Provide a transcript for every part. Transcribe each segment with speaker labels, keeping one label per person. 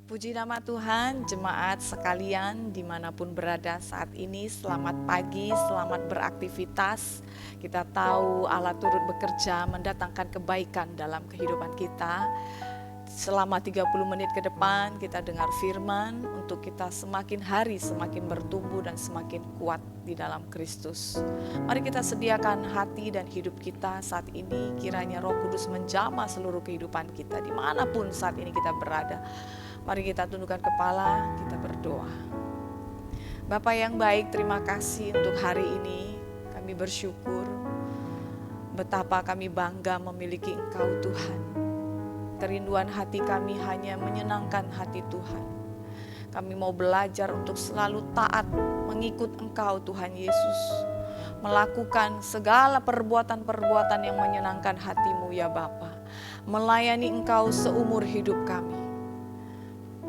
Speaker 1: Puji nama Tuhan, jemaat sekalian dimanapun berada saat ini. Selamat pagi, selamat beraktivitas. Kita tahu Allah turut bekerja mendatangkan kebaikan dalam kehidupan kita. Selama 30 menit ke depan kita dengar firman untuk kita semakin hari semakin bertumbuh dan semakin kuat di dalam Kristus. Mari kita sediakan hati dan hidup kita saat ini, kiranya Roh Kudus menjamah seluruh kehidupan kita dimanapun saat ini kita berada. Mari kita tundukkan kepala, kita berdoa. Bapa yang baik, terima kasih untuk hari ini. Kami bersyukur betapa kami bangga memiliki Engkau Tuhan. Kerinduan hati kami hanya menyenangkan hati Tuhan. Kami mau belajar untuk selalu taat mengikut Engkau Tuhan Yesus. Melakukan segala perbuatan-perbuatan yang menyenangkan hati-Mu ya Bapa. Melayani Engkau seumur hidup kami.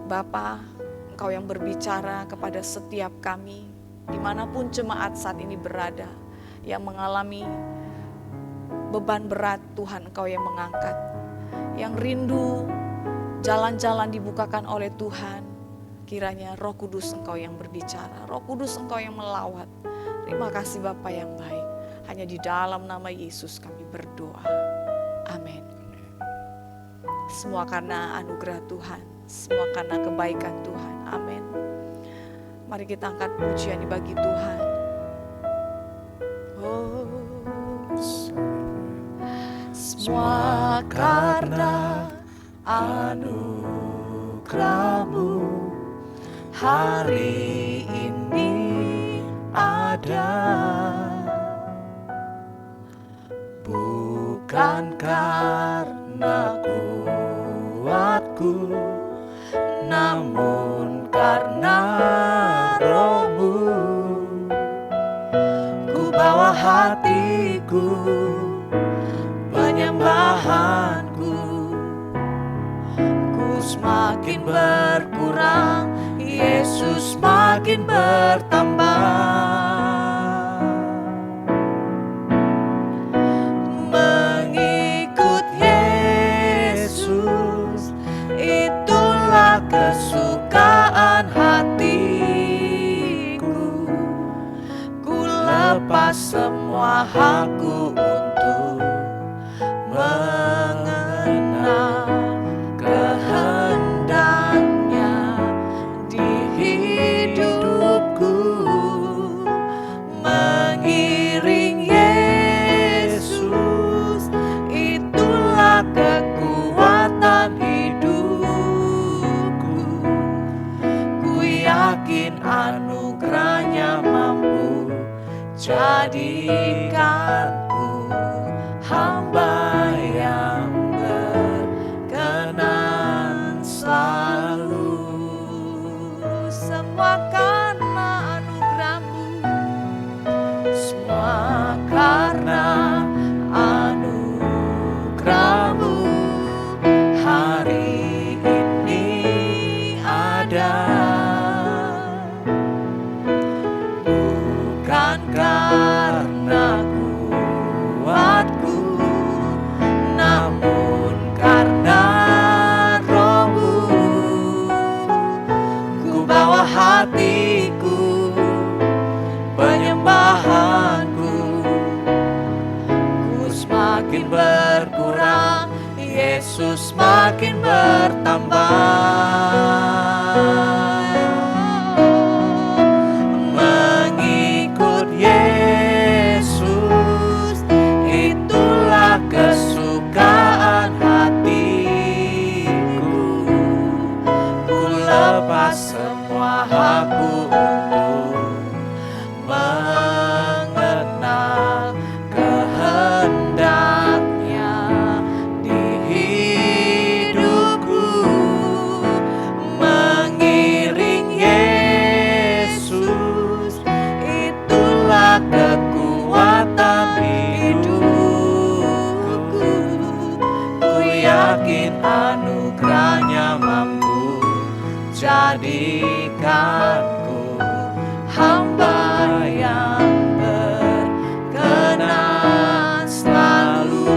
Speaker 1: Bapa, Engkau yang berbicara kepada setiap kami, dimanapun jemaat saat ini berada, yang mengalami beban berat, Tuhan Engkau yang mengangkat. Yang rindu jalan-jalan dibukakan oleh Tuhan, kiranya Roh Kudus Engkau yang berbicara, Roh Kudus Engkau yang melawat. Terima kasih Bapa yang baik, hanya di dalam nama Yesus kami berdoa. Amin. Semua karena anugerah Tuhan, semua karena kebaikan Tuhan. Amin. Mari kita angkat pujian bagi Tuhan. Oh, semua karena anugerah-Mu hari ini ada. Bukan karena kuatku, namun karena Roh-Mu. Ku bawa hatiku, penyembahanku, ku semakin berkurang, Yesus makin bertambah. Mengikut Yesus, itulah kesukaan hatiku. Ku lepas semua hakku untuk mengenal kehendaknya di hidupku. Mengiring Yesus, itulah kekuatan hidupku. Ku yakin anugerahnya mampu jadikanku hamba yang berkenan selalu. Semua karena anugerah-Mu, semua karena anugerah-Mu hari ini ada. Bukan karena kuatku, namun karena Roh-Mu. Ku bawa hatiku, penyembahanku, ku semakin berkurang, Yesus makin bertambah. Mengikut Yesus, itulah kesukaan hatiku. Ku lepas semua hakku untuk mengenal kehendaknya di hidupku. Mengiring Yesus, itulah kekuatan hidupku. Ku yakin anugerahnya mampu jadikanku hamba yang berkenan selalu.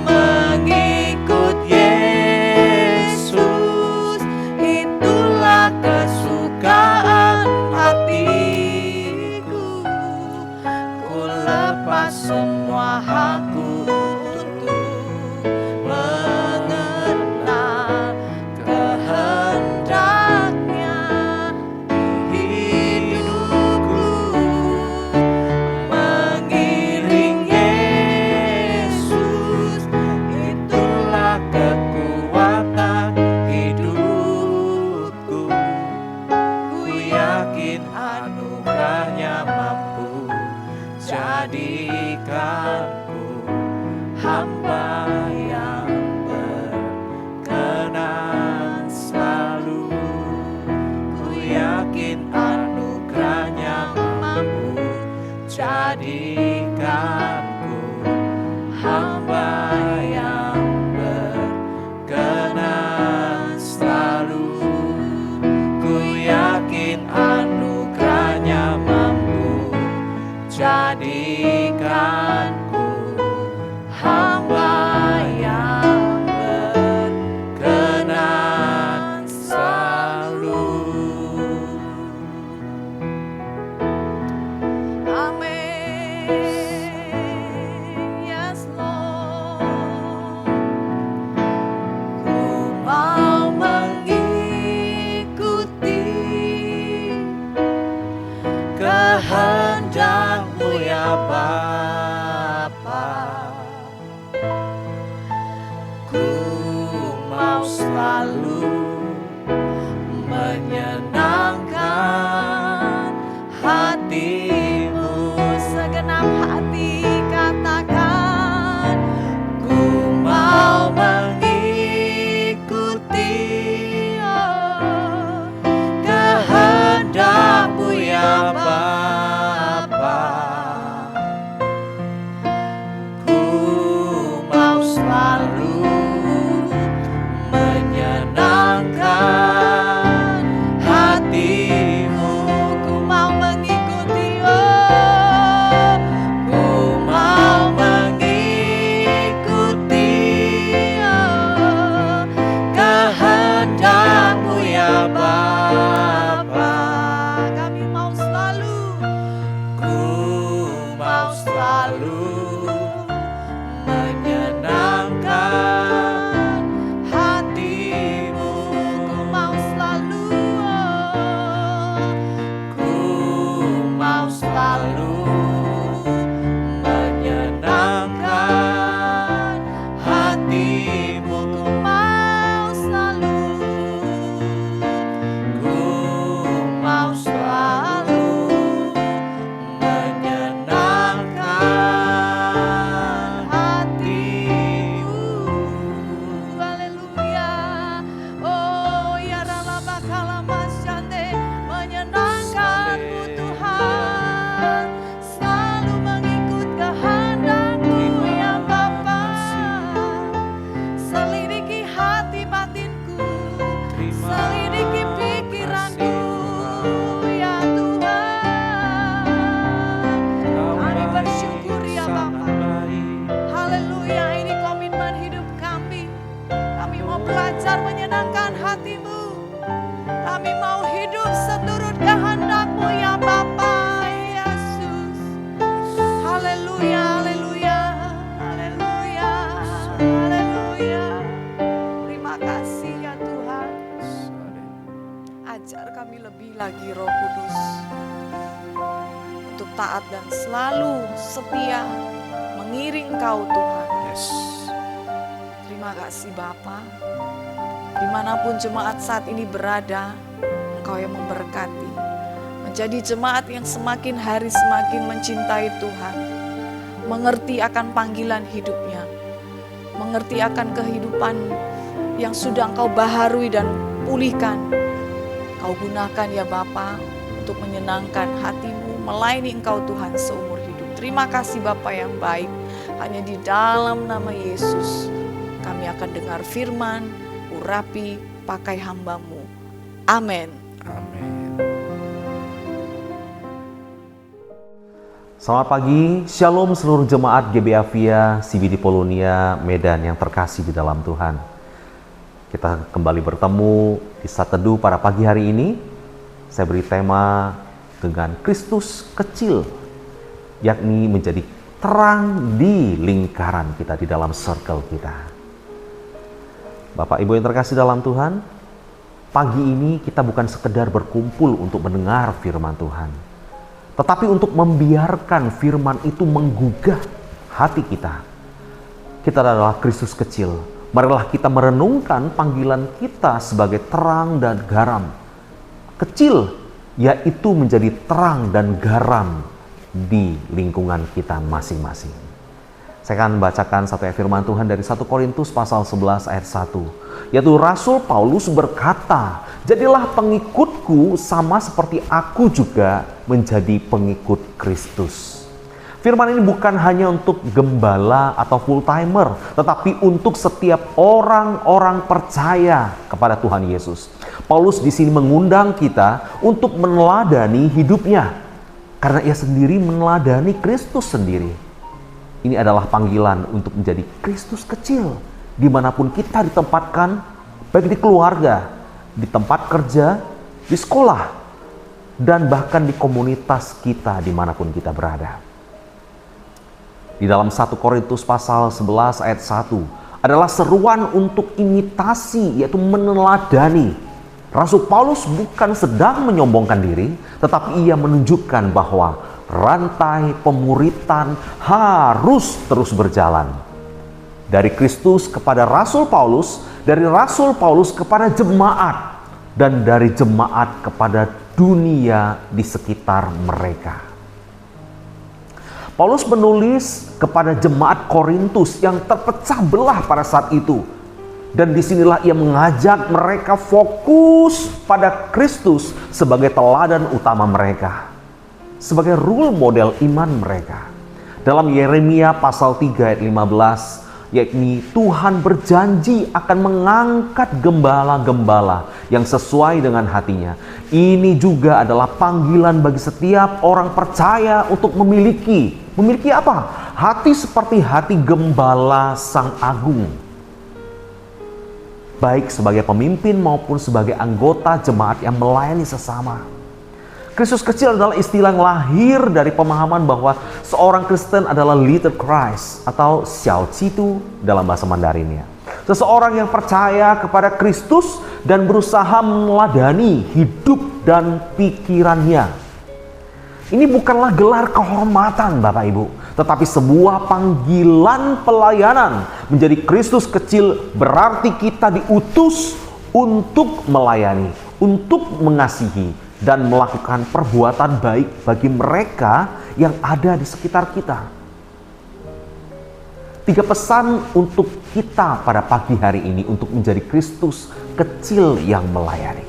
Speaker 1: Mengikut Yesus, hati-Mu. Kami mau hidup seturut kehendak-Mu ya Bapa Yesus. Haleluya, haleluya, haleluya, haleluya. Terima kasih ya Tuhan. Ajar kami lebih lagi Roh Kudus untuk taat dan selalu setia mengiring Engkau Tuhan. Terima kasih Bapa. Dimanapun jemaat saat ini berada, Engkau yang memberkati. Menjadi jemaat yang semakin hari semakin mencintai Tuhan. Mengerti akan panggilan hidupnya. Mengerti akan kehidupan yang sudah Engkau baharui dan pulihkan. Kau gunakan ya Bapa untuk menyenangkan hati-Mu, melayani Engkau Tuhan seumur hidup. Terima kasih Bapa yang baik. Hanya di dalam nama Yesus kami akan dengar firman, urapi, pakai hamba-Mu. Amin.
Speaker 2: Amin. Selamat pagi, Shalom seluruh jemaat GBA Via CBD Polonia, Medan yang terkasih di dalam Tuhan. Kita kembali bertemu di Saat Teduh pada pagi hari ini. Saya beri tema dengan Kristus kecil, yakni menjadi terang di lingkaran kita, di dalam circle kita. Bapak Ibu yang terkasih dalam Tuhan, pagi ini kita bukan sekedar berkumpul untuk mendengar firman Tuhan, tetapi untuk membiarkan firman itu menggugah hati kita. Kita adalah Kristus kecil. Marilah kita merenungkan panggilan kita sebagai terang dan garam. Kecil, yaitu menjadi terang dan garam di lingkungan kita masing-masing. Saya akan bacakan satu ayat firman Tuhan dari 1 Korintus pasal 11 ayat 1. Yaitu Rasul Paulus berkata, "Jadilah pengikutku sama seperti aku juga menjadi pengikut Kristus." Firman ini bukan hanya untuk gembala atau full timer, tetapi untuk setiap orang-orang percaya kepada Tuhan Yesus. Paulus di sini mengundang kita untuk meneladani hidupnya, karena ia sendiri meneladani Kristus sendiri. Ini adalah panggilan untuk menjadi Kristus kecil, dimanapun kita ditempatkan, baik di keluarga, di tempat kerja, di sekolah, dan bahkan di komunitas kita dimanapun kita berada. Di dalam 1 Korintus pasal 11 ayat 1 adalah seruan untuk imitasi, yaitu meneladani. Rasul Paulus bukan sedang menyombongkan diri, tetapi ia menunjukkan bahwa rantai pemuritan harus terus berjalan. Dari Kristus kepada Rasul Paulus, dari Rasul Paulus kepada jemaat, dan dari jemaat kepada dunia di sekitar mereka. Paulus menulis kepada jemaat Korintus yang terpecah belah pada saat itu. Dan disinilah ia mengajak mereka fokus pada Kristus sebagai teladan utama mereka. Sebagai role model iman mereka. Dalam Yeremia pasal 3 ayat 15, yakni Tuhan berjanji akan mengangkat gembala-gembala yang sesuai dengan hatinya. Ini juga adalah panggilan bagi setiap orang percaya untuk memiliki apa? Hati seperti hati gembala Sang Agung. Baik sebagai pemimpin maupun sebagai anggota jemaat yang melayani sesama. Kristus kecil adalah istilah yang lahir dari pemahaman bahwa seorang Kristen adalah little Christ atau Xiao Citu dalam bahasa Mandarinnya. Seseorang yang percaya kepada Kristus dan berusaha meneladani hidup dan pikirannya. Ini bukanlah gelar kehormatan Bapak Ibu, tetapi sebuah panggilan pelayanan. Menjadi Kristus kecil berarti kita diutus untuk melayani, untuk mengasihi, dan melakukan perbuatan baik bagi mereka yang ada di sekitar kita. 3 pesan untuk kita pada pagi hari ini untuk menjadi Kristus kecil yang melayani.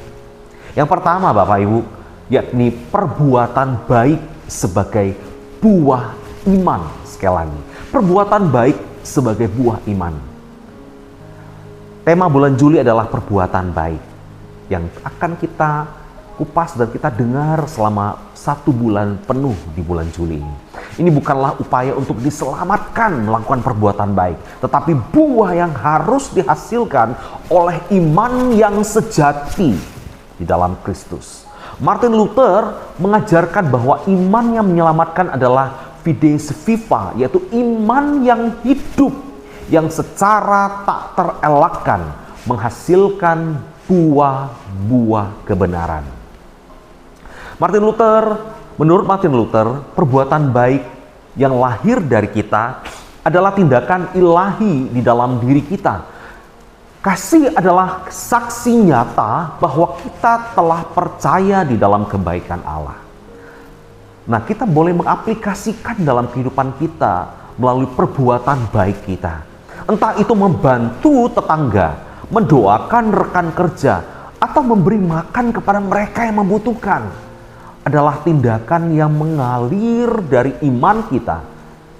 Speaker 2: Yang pertama Bapak Ibu, yakni perbuatan baik sebagai buah iman. Sekali lagi, perbuatan baik sebagai buah iman. Tema bulan Juli adalah perbuatan baik yang akan kita kupas dan kita dengar selama 1 bulan penuh di bulan Juli ini. Ini bukanlah upaya untuk diselamatkan melakukan perbuatan baik, tetapi buah yang harus dihasilkan oleh iman yang sejati di dalam Kristus. Martin Luther mengajarkan bahwa iman yang menyelamatkan adalah fides viva, yaitu iman yang hidup, yang secara tak terelakkan menghasilkan buah-buah kebenaran. Menurut Martin Luther, perbuatan baik yang lahir dari kita adalah tindakan ilahi di dalam diri kita. Kasih adalah saksi nyata bahwa kita telah percaya di dalam kebaikan Allah. Nah, kita boleh mengaplikasikan dalam kehidupan kita melalui perbuatan baik kita. Entah itu membantu tetangga, mendoakan rekan kerja, atau memberi makan kepada mereka yang membutuhkan. Adalah tindakan yang mengalir dari iman kita.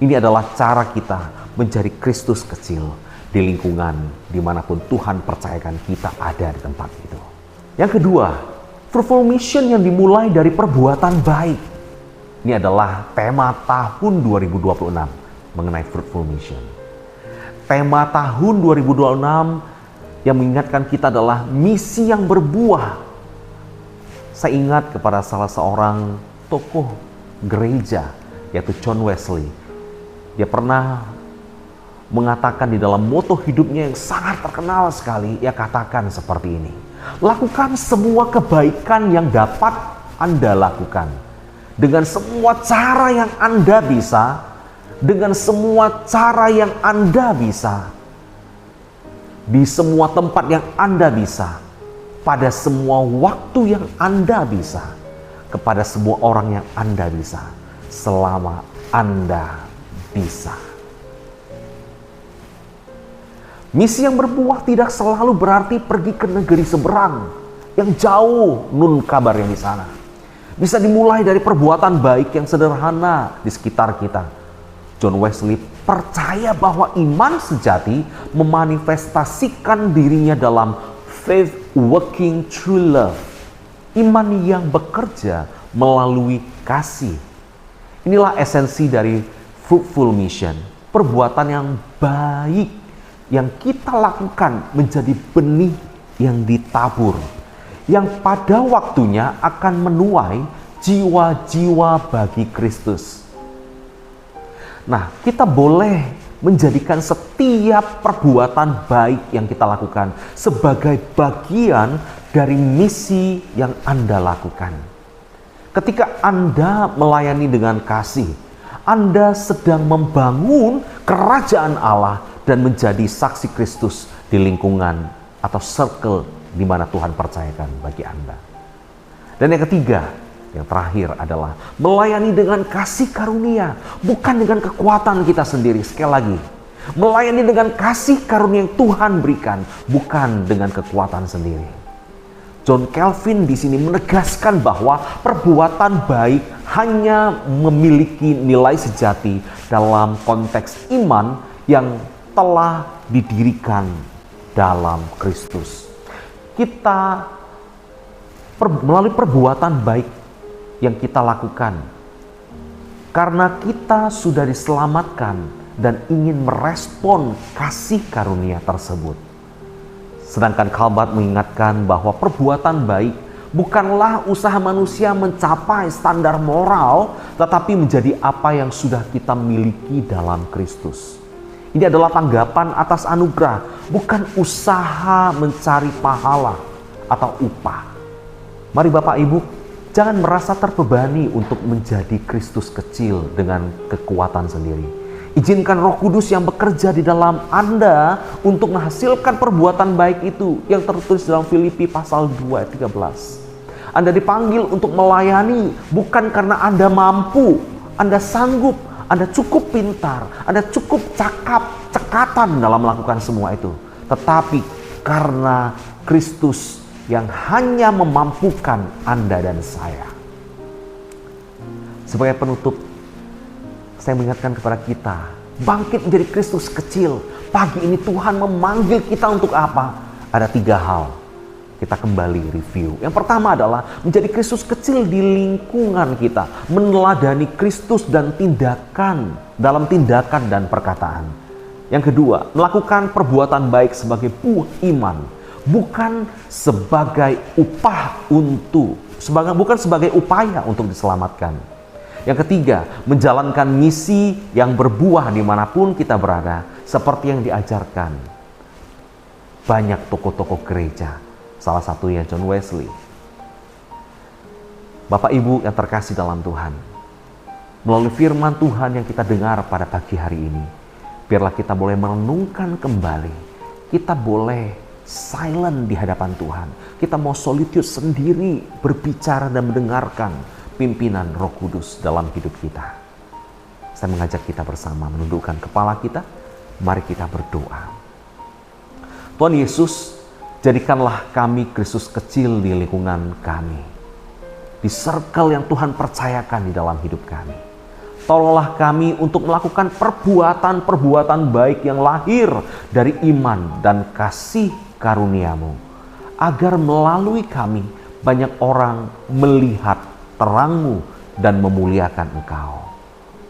Speaker 2: Ini adalah cara kita menjadi Kristus kecil di lingkungan dimanapun Tuhan percayakan kita ada di tempat itu. Yang kedua, fruitful mission yang dimulai dari perbuatan baik. Ini adalah tema tahun 2026 mengenai fruitful mission. Tema tahun 2026 yang mengingatkan kita adalah misi yang berbuah. Saya ingat kepada salah seorang tokoh gereja, yaitu John Wesley. Dia pernah mengatakan di dalam moto hidupnya yang sangat terkenal sekali, ia katakan seperti ini: lakukan semua kebaikan yang dapat Anda lakukan dengan semua cara yang Anda bisa, dengan semua cara yang Anda bisa, di semua tempat yang Anda bisa, pada semua waktu yang Anda bisa, kepada semua orang yang Anda bisa, selama Anda bisa. Misi yang berbuah tidak selalu berarti pergi ke negeri seberang yang jauh nun kabar yang di sana. Bisa dimulai dari perbuatan baik yang sederhana di sekitar kita. John Wesley percaya bahwa iman sejati memanifestasikan dirinya dalam faith working through love. Iman yang bekerja melalui kasih. Inilah esensi dari fruitful mission. Perbuatan yang baik yang kita lakukan menjadi benih yang ditabur, yang pada waktunya akan menuai jiwa-jiwa bagi Kristus. Nah, kita boleh menjadikan setiap perbuatan baik yang kita lakukan sebagai bagian dari misi yang Anda lakukan. Ketika Anda melayani dengan kasih, Anda sedang membangun kerajaan Allah dan menjadi saksi Kristus di lingkungan atau circle di mana Tuhan percayakan bagi Anda. Dan yang ketiga, yang terakhir adalah melayani dengan kasih karunia, bukan dengan kekuatan kita sendiri. Sekali lagi, melayani dengan kasih karunia yang Tuhan berikan, bukan dengan kekuatan sendiri. John Calvin di sini menegaskan bahwa perbuatan baik hanya memiliki nilai sejati dalam konteks iman yang telah didirikan dalam Kristus. Kita melalui perbuatan baik yang kita lakukan, karena kita sudah diselamatkan dan ingin merespon kasih karunia tersebut. Sedangkan Calbat mengingatkan bahwa perbuatan baik bukanlah usaha manusia mencapai standar moral, tetapi menjadi apa yang sudah kita miliki dalam Kristus. Ini adalah tanggapan atas anugerah, bukan usaha mencari pahala atau upah. Mari Bapak Ibu, jangan merasa terbebani untuk menjadi Kristus kecil dengan kekuatan sendiri. Izinkan Roh Kudus yang bekerja di dalam Anda untuk menghasilkan perbuatan baik itu yang tertulis dalam Filipi pasal 2 ayat 13. Anda dipanggil untuk melayani bukan karena Anda mampu, Anda sanggup, Anda cukup pintar, Anda cukup cekatan dalam melakukan semua itu. Tetapi karena Kristus yang hanya memampukan Anda dan saya. Sebagai penutup, saya mengingatkan kepada kita, bangkit menjadi Kristus kecil. Pagi ini Tuhan memanggil kita untuk apa? Ada 3 hal. kita kembali review. Yang pertama adalah menjadi Kristus kecil di lingkungan kita, meneladani Kristus dan dalam tindakan dan perkataan. Yang kedua, melakukan perbuatan baik sebagai buah iman, bukan sebagai upaya untuk diselamatkan. Yang ketiga, menjalankan misi yang berbuah dimanapun kita berada, seperti yang diajarkan banyak tokoh-tokoh gereja, salah satunya John Wesley. Bapak Ibu yang terkasih dalam Tuhan, melalui firman Tuhan yang kita dengar pada pagi hari ini, biarlah kita boleh merenungkan kembali, kita boleh silent di hadapan Tuhan, kita mau solitude sendiri, berbicara dan mendengarkan pimpinan Roh Kudus dalam hidup kita. Saya mengajak kita bersama menundukkan kepala kita, mari kita berdoa. Tuhan Yesus, jadikanlah kami Kristus kecil di lingkungan kami, di circle yang Tuhan percayakan di dalam hidup kami. Tolonglah kami untuk melakukan perbuatan-perbuatan baik yang lahir dari iman dan kasih karunia-Mu, agar melalui kami banyak orang melihat terang-Mu dan memuliakan Engkau.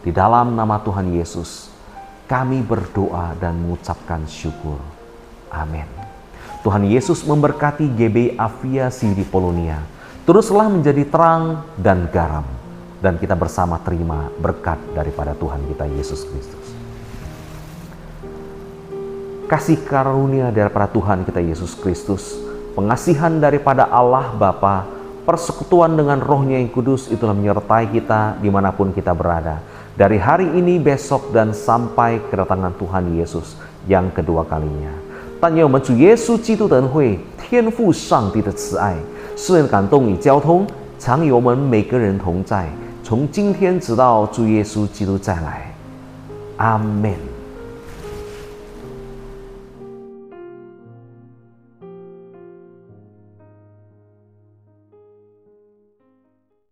Speaker 2: Di dalam nama Tuhan Yesus, kami berdoa dan mengucapkan syukur. Amin. Tuhan Yesus memberkati GB Aviasi di Polonia. Teruslah menjadi terang dan garam. Dan kita bersama terima berkat daripada Tuhan kita Yesus Kristus. Kasih karunia daripada Tuhan kita Yesus Kristus, pengasihan daripada Allah Bapa, persekutuan dengan Roh-Nya yang kudus itulah menyertai kita dimanapun kita berada. Dari hari ini, besok, dan sampai kedatangan Tuhan Yesus yang kedua kalinya. 但愿我们主耶稣基督的恩惠、天父上帝的慈爱、圣灵的感动与交通，常与我们每个人同在，从今天直到主耶稣基督再来。阿门。